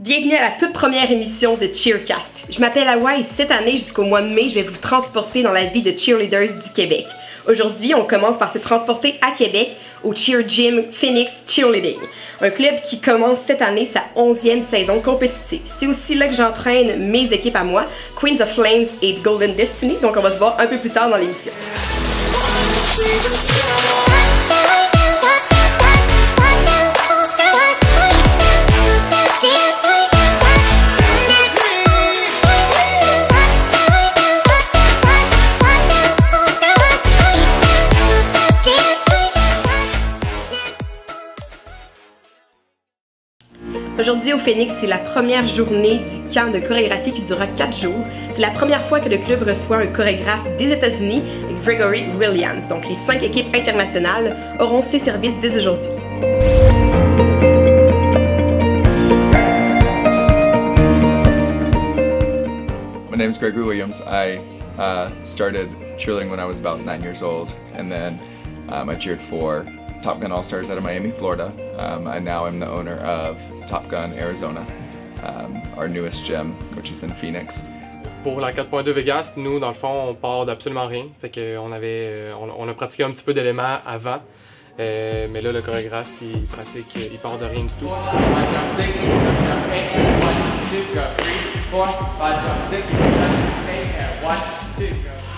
Bienvenue à la toute première émission de Cheercast. Je m'appelle Awa et cette année jusqu'au mois de mai, je vais vous transporter dans la vie de cheerleaders du Québec. Aujourd'hui, on commence par se transporter à Québec au Cheer Gym Phoenix Cheerleading, un club qui commence cette année sa 11e saison compétitive. C'est aussi là que j'entraîne mes équipes à moi, Queens of Flames et Golden Destiny, donc on va se voir un peu plus tard dans l'émission. Aujourd'hui au Phoenix, c'est la première journée du camp de chorégraphie qui durera 4 jours. C'est la première fois que le club reçoit un chorégraphe des États-Unis, Gregory Williams. Donc les 5 équipes internationales auront ses services dès aujourd'hui. My name is Gregory Williams. I started cheerleading when I was about 9 years old, and then I cheered for Top Gun All-Stars out of Miami, Florida. I now am the owner of Top Gun Arizona, our newest gym, which is in Phoenix. Pour la 4.2 Vegas, nous, dans le fond, on part d'absolument rien. Fait qu'on on a pratiqué un petit peu d'éléments avant, mais là, le chorégraphe, il part de rien du tout.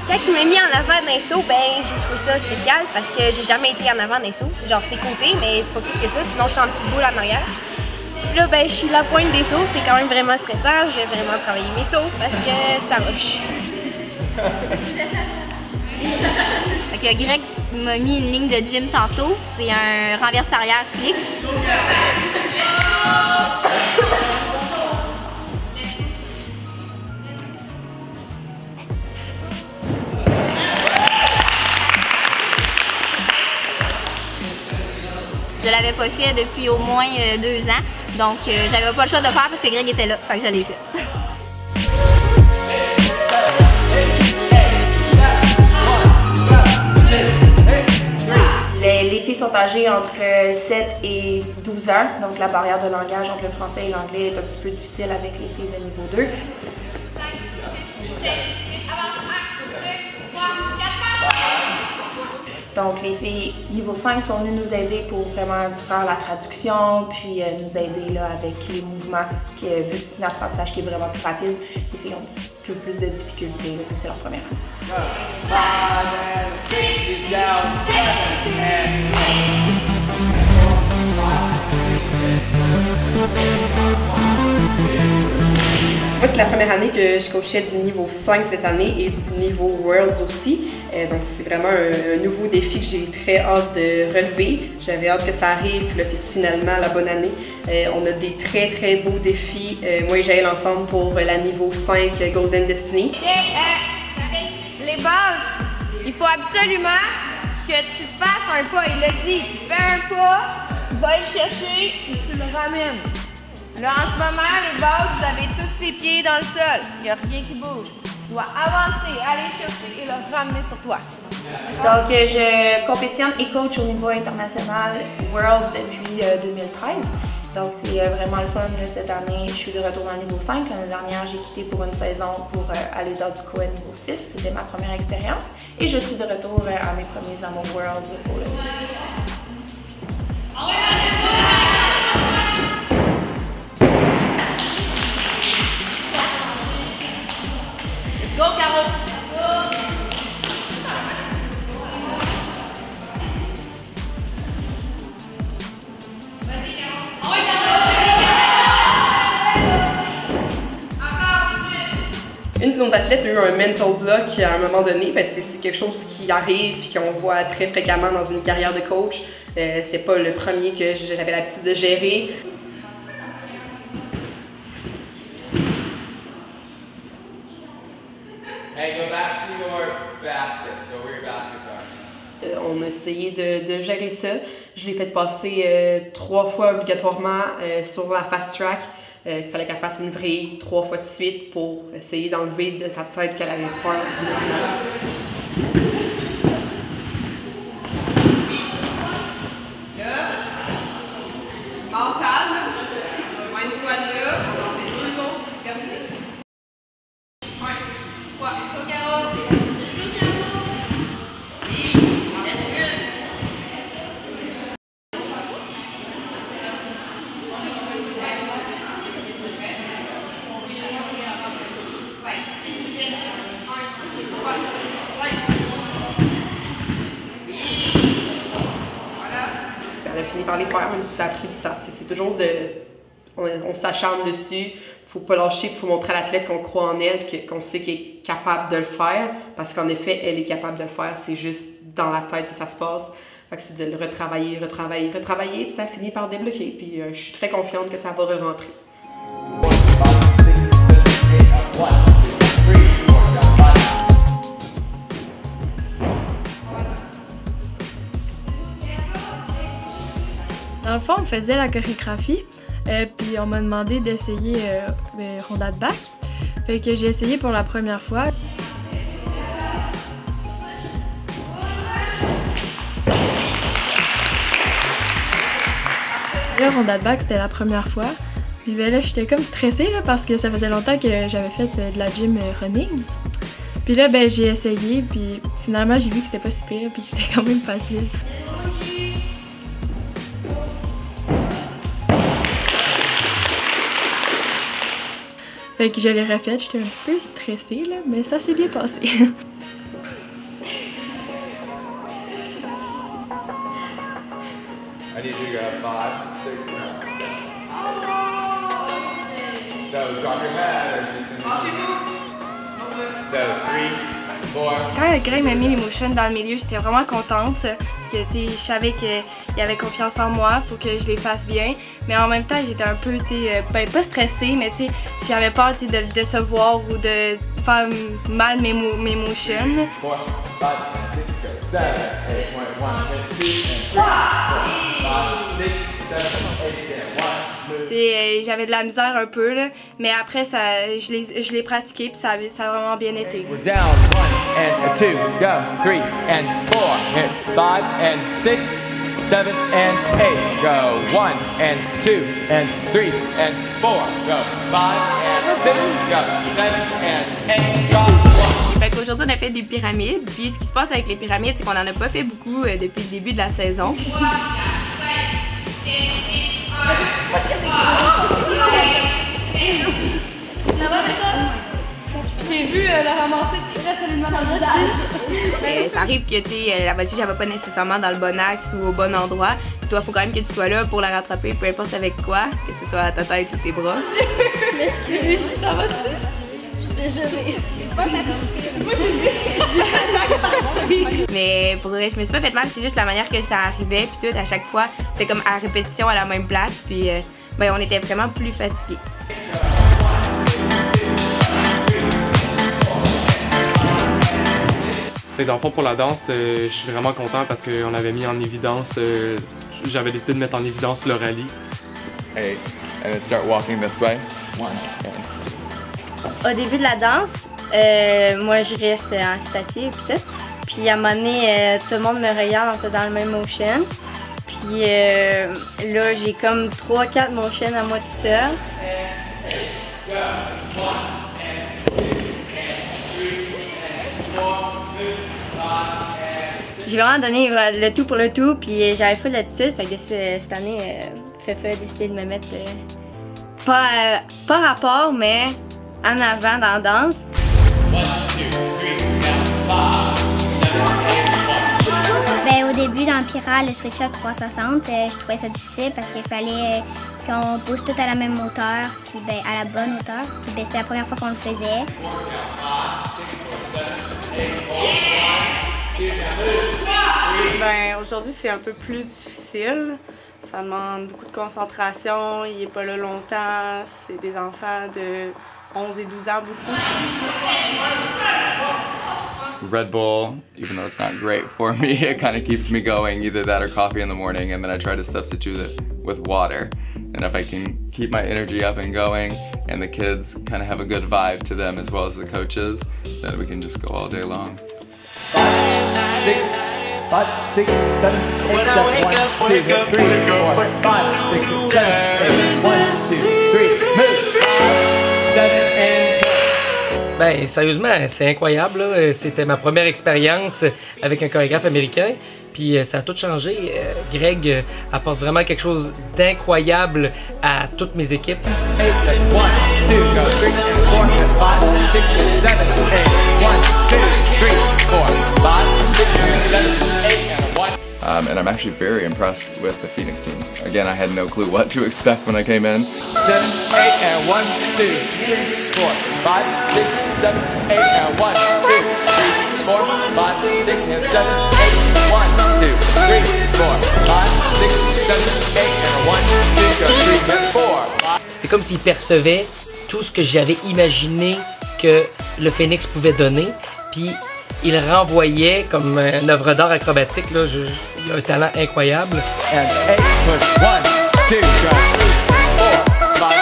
Quand il m'a mis en avant d'un saut, ben j'ai trouvé ça spécial parce que j'ai jamais été en avant d'un saut. Genre c'est côté, mais pas plus que ça, sinon je suis en petite boule en arrière. Puis là, ben je suis la pointe des sauts, c'est quand même vraiment stressant. Je vais vraiment travailler mes sauts parce que ça rush. Okay, Greg m'a mis une ligne de gym tantôt. C'est un renverse arrière flic. Je l'avais pas fait depuis au moins 2 ans, donc j'avais pas le choix de le faire parce que Greg était là, fait que je l'ai fait. Les filles sont âgées entre 7 et 12 ans, donc la barrière de langage entre le français et l'anglais est un petit peu difficile avec les filles de niveau 2. Donc les filles niveau 5 sont venues nous aider pour vraiment faire la traduction, puis nous aider là, avec les mouvements, vu que c'est un apprentissage qui est vraiment plus rapide, les filles ont un petit peu plus de difficultés, vu que c'est leur première année. Moi, c'est la première année que je coachais du niveau 5 cette année et du niveau Worlds aussi. Donc, c'est vraiment un nouveau défi que j'ai très hâte de relever. J'avais hâte que ça arrive, puis là, c'est finalement la bonne année. On a des très beaux défis, moi et Jaël ensemble, pour la niveau 5 Golden Destiny. Les bases, il faut absolument que tu fasses un pas. Il a dit, tu fais un pas, tu vas le chercher et tu le ramènes. Là, en ce moment, les bases, vous avez tous tes pieds dans le sol. Il n'y a rien qui bouge. Tu dois avancer, aller chercher et le ramener sur toi. Donc, je compétitionne et coach au niveau international World depuis 2013. Donc, c'est vraiment le fun. Cette année, je suis de retour dans le niveau 5. L'année dernière, j'ai quitté pour une saison pour aller dans du Cohen niveau 6. C'était ma première expérience. Et je suis de retour à mes premiers amours World pour le niveau 6. Go, Caro! Une de nos athlètes a eu un mental block à un moment donné, parce que c'est quelque chose qui arrive et qu'on voit très fréquemment dans une carrière de coach. C'est pas le premier que j'avais l'habitude de gérer. Hey, go back to your baskets. Go where your baskets are. On a essayé de gérer ça. Je l'ai fait passer 3 fois obligatoirement sur la fast track. Il fallait qu'elle fasse une vrille 3 fois de suite pour essayer d'enlever de sa tête qu'elle avait peur du mouvement. Là, mental, pointe-toi là. fini par les faire, même si ça a pris du temps. C'est toujours de... On s'acharne dessus, faut pas lâcher, faut montrer à l'athlète qu'on croit en elle, qu'on sait qu'elle est capable de le faire, parce qu'en effet, elle est capable de le faire, c'est juste dans la tête que ça se passe. Fait que c'est de le retravailler, puis ça finit par débloquer, puis je suis très confiante que ça va re-rentrer. Dans le fond, on faisait la chorégraphie, puis on m'a demandé d'essayer Ronda de bac. Fait que j'ai essayé pour la première fois. Là, Ronda de bac, c'était la première fois. Puis ben là, j'étais comme stressée là, parce que ça faisait longtemps que j'avais fait de la gym running. Puis là, ben j'ai essayé, puis finalement, j'ai vu que c'était pas si pire, puis que c'était quand même facile. Fait que je l'ai refaite, j'étais un peu stressée là, mais ça s'est bien passé. I need you to go 5, 6 counts. So drop your head. So 3, 4. Quand Greg m'a mis les motions dans le milieu, j'étais vraiment contente parce que je savais qu'il avait confiance en moi pour que je les fasse bien. Mais en même temps, j'étais un peu, pas stressée, mais j'avais peur de le décevoir ou de faire mal mes motions. 4, 5, 6, 7, 8, 1, 2, 3, 4, 5, 6, 7, 8, 1. Et j'avais de la misère un peu, là, mais après, je l'ai pratiqué puis ça a vraiment bien été. We're down 1 and 2, go 3 and 4, and 5 and 6, 7 and 8, go 1 and 2 and 3 and 4, go 5 and 6, go 7 and 8, drop 1. Fait qu'aujourd'hui, on a fait des pyramides. Puis ce qui se passe avec les pyramides, c'est qu'on en a pas fait beaucoup depuis le début de la saison. J'ai vu la ramasser très solidement dans le visage. Ça arrive que la voltige, elle va pas nécessairement dans le bon axe ou au bon endroit. Toi, il faut quand même que tu sois là pour la rattraper, peu importe avec quoi, que ce soit à ta tête ou tes bras. M'excuse, ça va-tu? Désolée. Mais pour vrai, je me suis pas fait mal, c'est juste la manière que ça arrivait, puis tout, à chaque fois, c'était comme à répétition à la même place, puis ben, on était vraiment plus fatigués. Dans le fond, pour la danse, je suis vraiment content parce qu'on avait mis en évidence, j'avais décidé de mettre en évidence le rallye. 8, and then start walking this way. 1 and 2. Au début de la danse, moi je reste en statue et tout. Puis à un moment donné, tout le monde me regarde en faisant le même motion. Puis là, j'ai comme 3-4 motions à moi tout seul. J'ai vraiment donné le tout pour le tout, puis j'avais full d'attitude, fait que cette année, Fefa a décidé de me mettre pas rapport, mais en avant dans la danse. Ben, au début, dans le Pira, le switch-up 360, je trouvais ça difficile parce qu'il fallait qu'on pousse tout à la même hauteur, puis ben, à la bonne hauteur. Puis ben, c'était la première fois qu'on le faisait. Ben, aujourd'hui, c'est un peu plus difficile. Ça demande beaucoup de concentration, il n'est pas là longtemps, c'est des enfants de 11 et 12 ans beaucoup. Red Bull, even though it's not great for me, it kind of keeps me going, either that or coffee in the morning, and then I try to substitute it with water. And if I can keep my energy up and going, and the kids kind of have a good vibe to them as well as the coaches, then we can just go all day long. 5, 6, 7, 8, 1, 2, 3, 4, 5, 6, 7, 8, 1, 2, 3, move! 7 and Ben, sérieusement, c'est incroyable, là. C'était ma première expérience avec un chorégraphe américain, puis ça a tout changé. Greg apporte vraiment quelque chose d'incroyable à toutes mes équipes. and I'm actually very impressed with the Phoenix teams. Again, I had no clue what to expect when I came in. 7, 8, and 1, 2, 3, 4, 5, 6, 7, 8, and 1, 2, 3, 4, 5, 6, and 7, 8, 1, 2, 3, 4, 5, 6, 7, 8, and 1, 2, 3, and 4. C'est comme s'il percevait tout ce que j'avais imaginé que le Phoenix pouvait donner, puis il renvoyait comme une œuvre d'art acrobatique. Là, il a un talent incroyable. And 8, push, 1, 2, go, 4, 5,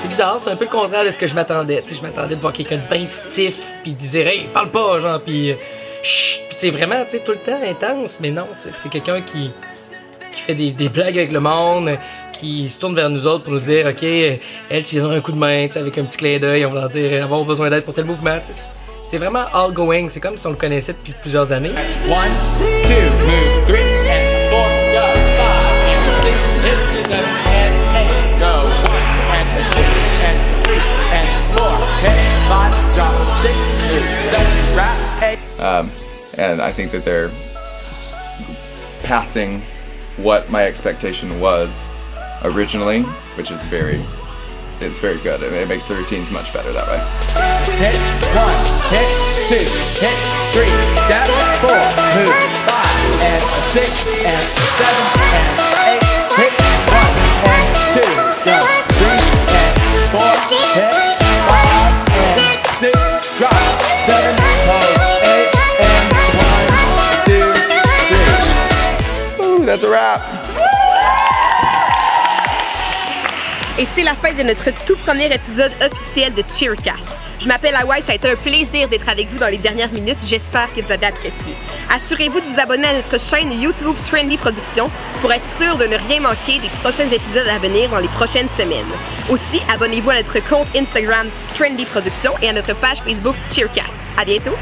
C'est bizarre, c'est un peu le contraire de ce que je m'attendais. Tu sais, je m'attendais de voir quelqu'un de bien stiff, puis de dire hey, parle pas, genre, puis chut, puis tu sais, vraiment, tu sais, tout le temps intense, mais non, tu sais, c'est quelqu'un qui fait des blagues avec le monde, qui se tourne vers nous autres pour nous dire ok, elle, tu lui donnes un coup de main, tu sais, avec un petit clin d'œil, on va leur dire avoir besoin d'aide pour tel mouvement. Tu sais, c'est vraiment all going, c'est comme si on le connaissait depuis plusieurs années. 1, 2, move, 3, and 4, go, 5, 6, 7, and 8, go, 1, and 2, and 3, and 4, hit, 5, drop, 6, move, 7, wrap, 8. And I think that they're passing what my expectation was originally, which is it's very good. It makes the routines much better that way. Hit 1, hit 2, hit 3, step 4, move 5, and 6, and 7, and 8, hit 1, and 2, go 3, and 4, hit 5, and 6, drop 7, hold 8, and 1, 2, 3. Ooh, that's a wrap. Et c'est la fin de notre tout premier épisode officiel de Cheercast. Je m'appelle Hawaii, ça a été un plaisir d'être avec vous dans les dernières minutes, j'espère que vous avez apprécié. Assurez-vous de vous abonner à notre chaîne YouTube Trendy Productions pour être sûr de ne rien manquer des prochains épisodes à venir dans les prochaines semaines. Aussi, abonnez-vous à notre compte Instagram Trendy Productions et à notre page Facebook Cheercast. À bientôt!